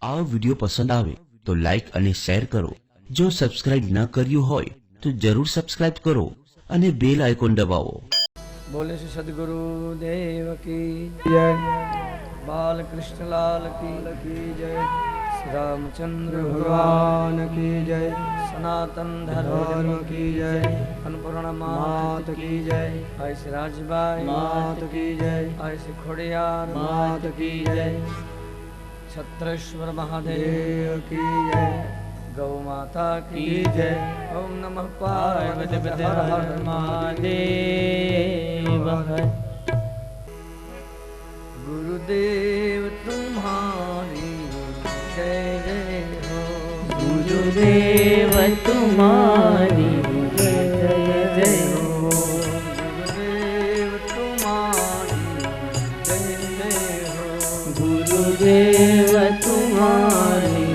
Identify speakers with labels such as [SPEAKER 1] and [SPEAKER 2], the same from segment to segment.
[SPEAKER 1] આ વિડિયો પસંદ આવે તો લાઈક અને શેર કરો। જો સબસ્ક્રાઇબ ન કર્યું હોય તો જરૂર સબસ્ક્રાઇબ કરો અને બેલ આઇકોન દબાવો।
[SPEAKER 2] बोले श्री सदगुरु देव की जय, बाल कृष्ण लाल की जय, श्री रामचंद्र भगवान की जय, सनातन धर्म की जय, अन्नपूर्णा मात की जय, आय श्री राजबाई मात की जय, आय श्री खोड़ियार मात की जय, छत्रेश्वर महादेव की जय, गौ माता की जय। ओम नमः पार्वती हर हर महादेव। गुरुदेव तुम्हारी जय जय हो,
[SPEAKER 3] गुरुदेव तुम्हारी जय जय हो,
[SPEAKER 2] गुरुदेव तुम्हारी जय जय हो,
[SPEAKER 3] गुरुदेव तुम्हारी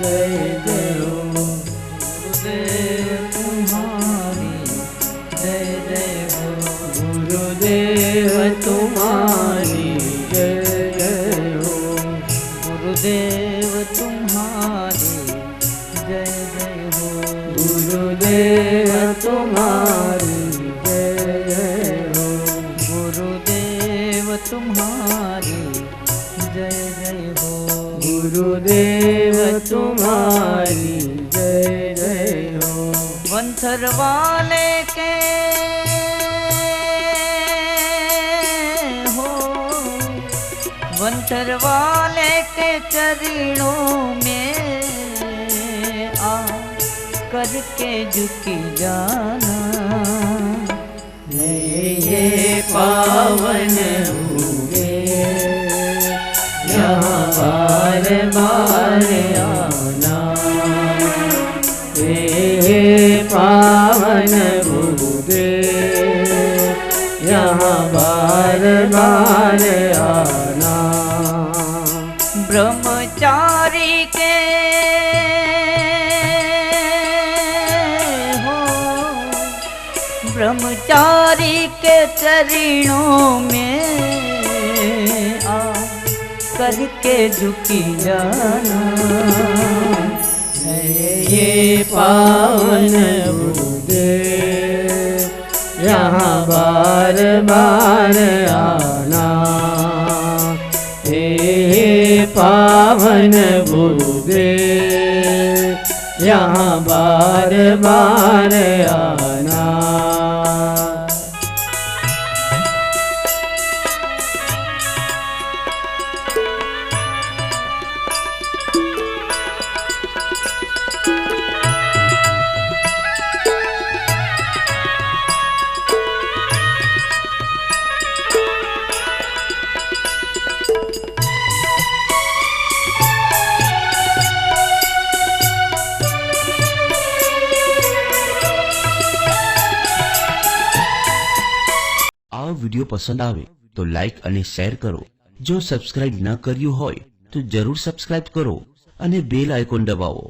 [SPEAKER 3] जय जय हो,
[SPEAKER 2] गुरुदेव तुम्हारी जय जय हो,
[SPEAKER 3] गुरुदेव तुम्हारी जय जय हो,
[SPEAKER 2] गुरुदेव तुम्हारी जय जय हो,
[SPEAKER 3] गुरुदेव तुम्हारी जय जय हो,
[SPEAKER 2] गुरुदेव तुम्हारी जय जय हो,
[SPEAKER 3] गुरुदेव तुम्हारी जय जय हो।
[SPEAKER 2] वंथर वाले के हो, वंथर वाले के चरणों में आ करके झुकी जाना,
[SPEAKER 3] ये पावन हुए यहाँ बार बार आना, ये पावन हुए यहाँ बार बार आना।
[SPEAKER 2] ब्रह्मचारी के हो, ब्रह्मचारी के चरणों में आ करके झुकी जाना,
[SPEAKER 3] ये पावन हुए यहाँ बार बार आना, हे पावन हुए यहाँ बार बार आना।
[SPEAKER 1] આ વિડિયો પસંદ આવે તો લાઈક અને શેર કરો। જો સબસ્ક્રાઇબ ન કર્યું હોય તો જરૂર સબસ્ક્રાઇબ કરો અને બેલ આઇકોન દબાવો।